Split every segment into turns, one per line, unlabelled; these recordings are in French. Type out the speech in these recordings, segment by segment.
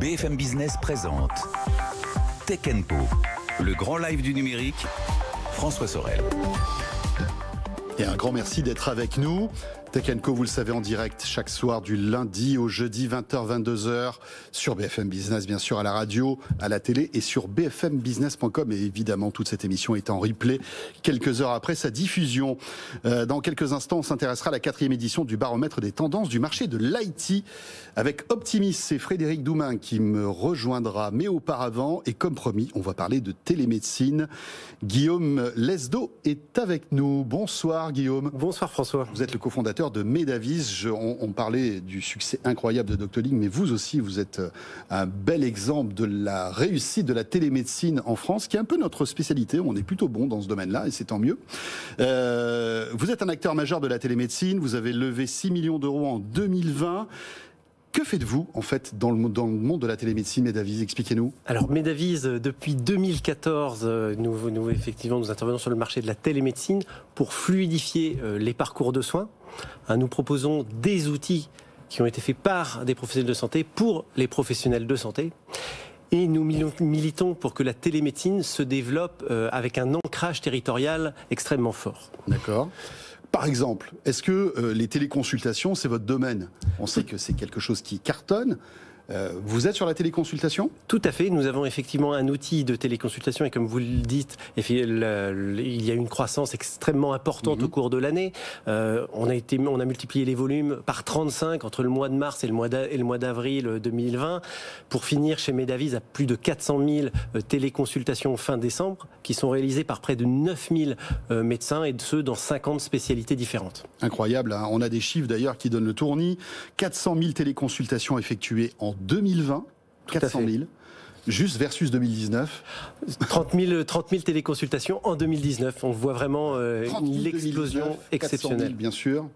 BFM Business présente Tech Co, le grand live du numérique, François Sorel.
Et un grand merci d'être avec nous. Tech Co, vous le savez, en direct chaque soir du lundi au jeudi, 20h-22h, sur BFM Business, bien sûr, à la radio, à la télé et sur bfmbusiness.com. Et évidemment, toute cette émission est en replay quelques heures après sa diffusion. Dans quelques instants, on s'intéressera à la 4e édition du baromètre des tendances du marché de l'IT avec Optimis. C'est Frédéric Doumain qui me rejoindra. Mais auparavant, et comme promis, on va parler de télémédecine. Guillaume Lesdo est avec nous. Bonsoir Guillaume.
Bonsoir François.
Vous êtes le cofondateur de Medavis. On parlait du succès incroyable de Doctolib, mais vous aussi, vous êtes un bel exemple de la réussite de la télémédecine en France, qui est un peu notre spécialité. On est plutôt bon dans ce domaine-là, et c'est tant mieux. Vous êtes un acteur majeur de la télémédecine. Vous avez levé 6 millions d'euros en 2020. Que faites-vous, en fait, dans le monde de la télémédecine, Medavis? Expliquez-nous.
Alors, Medavis, depuis 2014, nous intervenons sur le marché de la télémédecine pour fluidifier les parcours de soins. Nous proposons des outils qui ont été faits par des professionnels de santé pour les professionnels de santé. Et nous militons pour que la télémédecine se développe avec un ancrage territorial extrêmement fort.
D'accord. Par exemple, est-ce que les téléconsultations, c'est votre domaine? On sait que c'est quelque chose qui cartonne. Vous êtes sur la téléconsultation?
Tout à fait. Nous avons effectivement un outil de téléconsultation et comme vous le dites, il y a une croissance extrêmement importante au cours de l'année. On a multiplié les volumes par 35 entre le mois de mars et le mois d'avril 2020 pour finir chez Medavis à plus de 400 000 téléconsultations fin décembre qui sont réalisées par près de 9 000 médecins et ceux dans 50 spécialités différentes.
Incroyable, hein. On a des chiffres d'ailleurs qui donnent le tournis. 400 000 téléconsultations effectuées en 2020, 400 000, juste versus 2019.
30 000 téléconsultations en 2019. On voit vraiment l'explosion exceptionnelle.
400 000, bien sûr.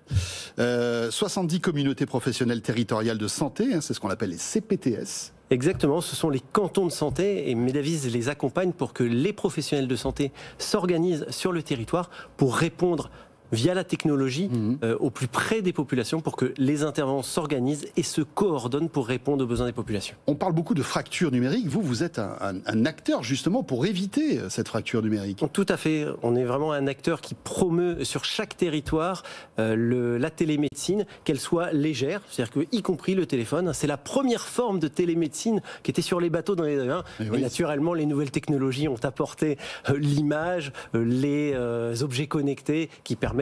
70 communautés professionnelles territoriales de santé, hein, c'est ce qu'on appelle les CPTS.
Exactement, ce sont les cantons de santé et Medavis les accompagne pour que les professionnels de santé s'organisent sur le territoire pour répondre via la technologie au plus près des populations pour que les intervenants s'organisent et se coordonnent pour répondre aux besoins des populations.
On parle beaucoup de fracture numérique. Vous êtes un acteur justement pour éviter cette fracture numérique.
Tout à fait. On est vraiment un acteur qui promeut sur chaque territoire la télémédecine, qu'elle soit légère, c'est-à-dire que y compris le téléphone. C'est la première forme de télémédecine qui était sur les bateaux dans les années 20. Et naturellement, les nouvelles technologies ont apporté l'image, les objets connectés qui permettent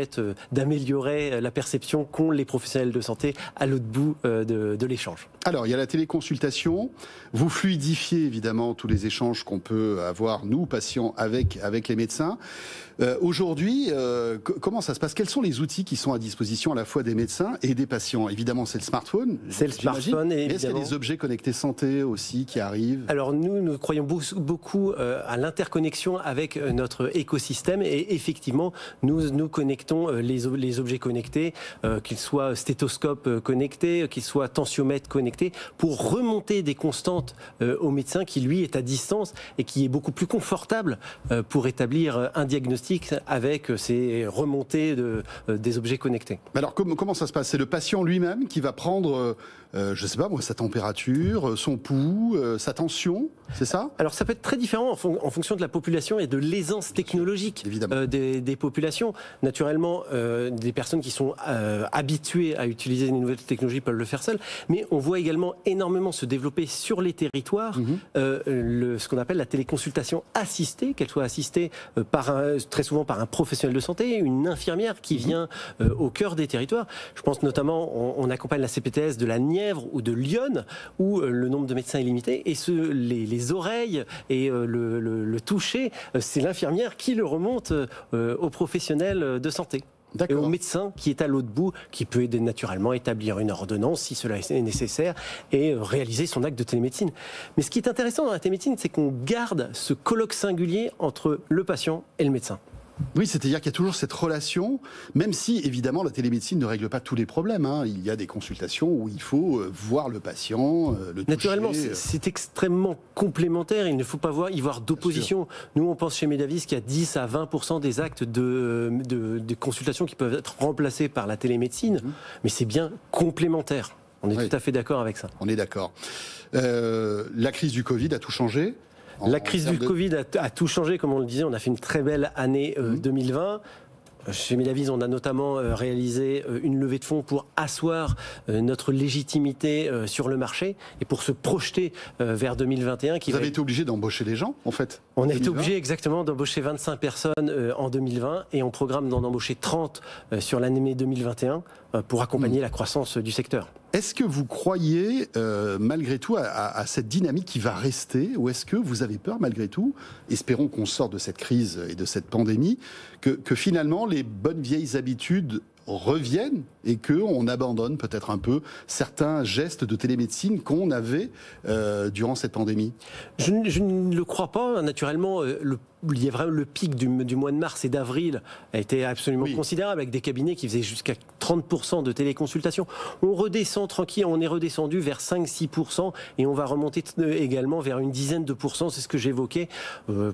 d'améliorer la perception qu'ont les professionnels de santé à l'autre bout de l'échange.
Alors, il y a la téléconsultation. Vous fluidifiez évidemment tous les échanges qu'on peut avoir, nous, patients, avec les médecins. Aujourd'hui, comment ça se passe? Quels sont les outils qui sont à disposition à la fois des médecins et des patients? Évidemment, c'est le smartphone.
C'est le smartphone. Et
est-ce qu'il y a des objets connectés santé aussi qui arrivent?
Alors nous croyons beaucoup à l'interconnexion avec notre écosystème et effectivement, nous connectons les objets connectés, qu'ils soient stéthoscopes connectés, qu'ils soient tensiomètres connectés, pour remonter des constantes au médecin qui, lui, est à distance et qui est beaucoup plus confortable pour établir un diagnostic avec ces remontées des objets connectés.
Alors comment ça se passe? C'est le patient lui-même qui va prendre, je sais pas moi, sa température, son pouls, sa tension, c'est ça?
Alors ça peut être très différent en fonction de la population et de l'aisance technologique des populations. Naturellement, des personnes qui sont habituées à utiliser une nouvelle technologie peuvent le faire seules, mais on voit également énormément se développer sur les territoires ce qu'on appelle la téléconsultation assistée, qu'elle soit assistée très souvent par un professionnel de santé, une infirmière qui vient au cœur des territoires. Je pense notamment, on accompagne la CPTS de la Nièvre ou de Lyon, où le nombre de médecins est limité, et les oreilles et le toucher, c'est l'infirmière qui le remonte aux professionnels de santé. Et au médecin qui est à l'autre bout, qui peut aider naturellement à établir une ordonnance si cela est nécessaire et réaliser son acte de télémédecine. Mais ce qui est intéressant dans la télémédecine, c'est qu'on garde ce colloque singulier entre le patient et le médecin.
Oui, c'est-à-dire qu'il y a toujours cette relation, même si évidemment la télémédecine ne règle pas tous les problèmes. Hein. Il y a des consultations où il faut voir le patient, le toucher.
Naturellement, c'est extrêmement complémentaire. Il ne faut pas y voir d'opposition. Nous, on pense chez Medavis qu'il y a 10 à 20% des actes de consultation qui peuvent être remplacés par la télémédecine, mais c'est bien complémentaire. On est tout à fait d'accord avec ça.
On est d'accord. La crise du Covid a tout changé.
La crise du Covid a tout changé, comme on le disait. On a fait une très belle année 2020. Chez Medavis, on a notamment réalisé une levée de fonds pour asseoir notre légitimité sur le marché et pour se projeter vers 2021.
Vous avez été obligé d'embaucher des gens, en fait?
On a été obligé exactement d'embaucher 25 personnes en 2020 et on programme d'en embaucher 30 sur l'année 2021 pour accompagner la croissance du secteur.
Est-ce que vous croyez, malgré tout, à cette dynamique qui va rester, ou est-ce que vous avez peur, malgré tout, espérons qu'on sorte de cette crise et de cette pandémie, que finalement les bonnes vieilles habitudes reviennent et qu'on abandonne peut-être un peu certains gestes de télémédecine qu'on avait durant cette pandémie? Je
ne le crois pas. Naturellement, il y a vraiment le pic du mois de mars et d'avril a été absolument considérable, avec des cabinets qui faisaient jusqu'à 30% de téléconsultations. On redescend tranquille, on est redescendu vers 5-6% et on va remonter également vers une dizaine de pourcents. C'est ce que j'évoquais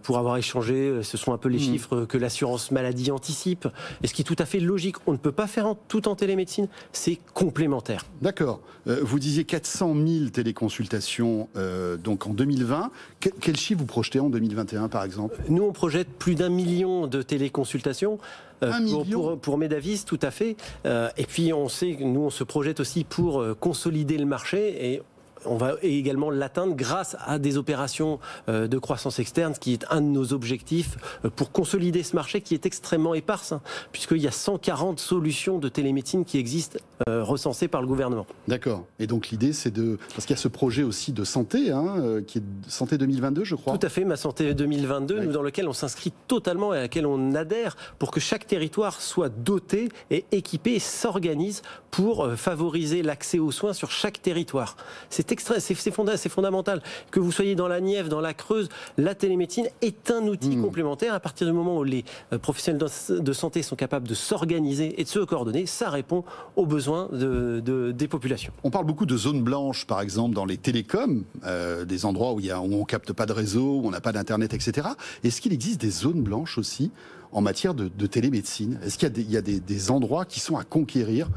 pour avoir échangé. Ce sont un peu les chiffres que l'assurance maladie anticipe. Et ce qui est tout à fait logique. On ne peut pas faire tout en télémédecine, c'est complémentaire.
D'accord. Vous disiez 400 000 téléconsultations donc en 2020. Quel chiffre vous projetez en 2021 par exemple?
Nous, on projette plus d'1 million de téléconsultations. Pour Medavis, tout à fait. Et puis, on sait que nous, on se projette aussi pour consolider le marché et on va également l'atteindre grâce à des opérations de croissance externe, ce qui est un de nos objectifs pour consolider ce marché qui est extrêmement éparse, puisqu'il y a 140 solutions de télémédecine qui existent recensées par le gouvernement.
D'accord. Et donc l'idée, c'est parce qu'il y a ce projet aussi de santé, qui est Santé 2022, je crois.
Tout à fait, Ma Santé 2022, dans lequel on s'inscrit totalement et à laquelle on adhère pour que chaque territoire soit doté et équipé et s'organise pour favoriser l'accès aux soins sur chaque territoire. C'est fondamental. Que vous soyez dans la Nièvre, dans la Creuse, la télémédecine est un outil complémentaire. À partir du moment où les professionnels de santé sont capables de s'organiser et de se coordonner, ça répond aux besoins des populations.
On parle beaucoup de zones blanches, par exemple, dans les télécoms, des endroits où on ne capte pas de réseau, où on n'a pas d'internet, etc. Est-ce qu'il existe des zones blanches aussi en matière de télémédecine? Est-ce qu'il y a des endroits qui sont à conquérir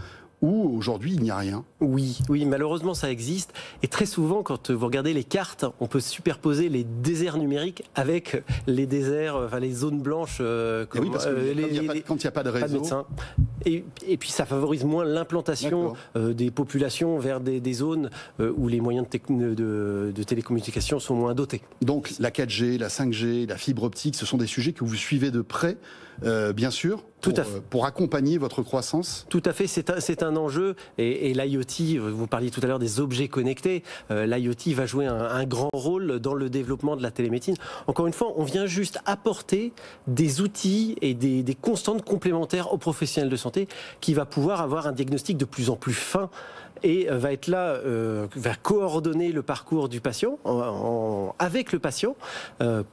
où aujourd'hui il n'y a rien?
Oui, malheureusement ça existe. Et très souvent, quand vous regardez les cartes, on peut superposer les déserts numériques avec les déserts, les zones blanches.
Quand il n'y a pas de réseau.
Et puis ça favorise moins l'implantation des populations vers des zones où les moyens de télécommunication sont moins dotés.
Donc la 4G, la 5G, la fibre optique, ce sont des sujets que vous suivez de près, bien sûr, pour accompagner votre croissance?
Tout à fait, c'est un enjeu. Et l'IoT, vous parliez tout à l'heure des objets connectés, l'IoT va jouer un grand rôle dans le développement de la télémédecine. Encore une fois, on vient juste apporter des outils et des constantes complémentaires aux professionnels de santé qui va pouvoir avoir un diagnostic de plus en plus fin et va être là, va coordonner le parcours du patient avec le patient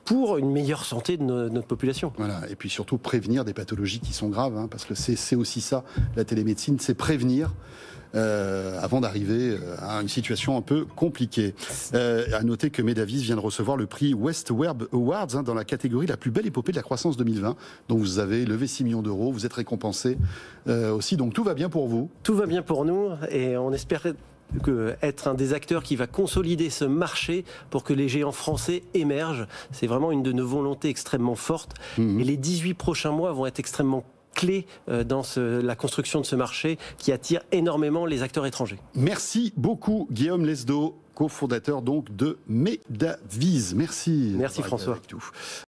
pour une meilleure santé de notre population.
Voilà, et puis surtout prévenir des pathologies qui sont graves, parce que c'est aussi ça, la télémédecine, c'est prévenir avant d'arriver à une situation un peu compliquée. À noter que Medavis vient de recevoir le prix West Web Awards dans la catégorie la plus belle épopée de la croissance 2020, dont vous avez levé 6 millions d'euros, vous êtes récompensé aussi, donc tout va bien pour vous?
Tout va bien pour nous et on espère être un des acteurs qui va consolider ce marché pour que les géants français émergent. C'est vraiment une de nos volontés extrêmement fortes et les 18 prochains mois vont être extrêmement clé dans la construction de ce marché qui attire énormément les acteurs étrangers.
Merci beaucoup Guillaume Lesdot, cofondateur donc de Medavis. Merci.
Merci François.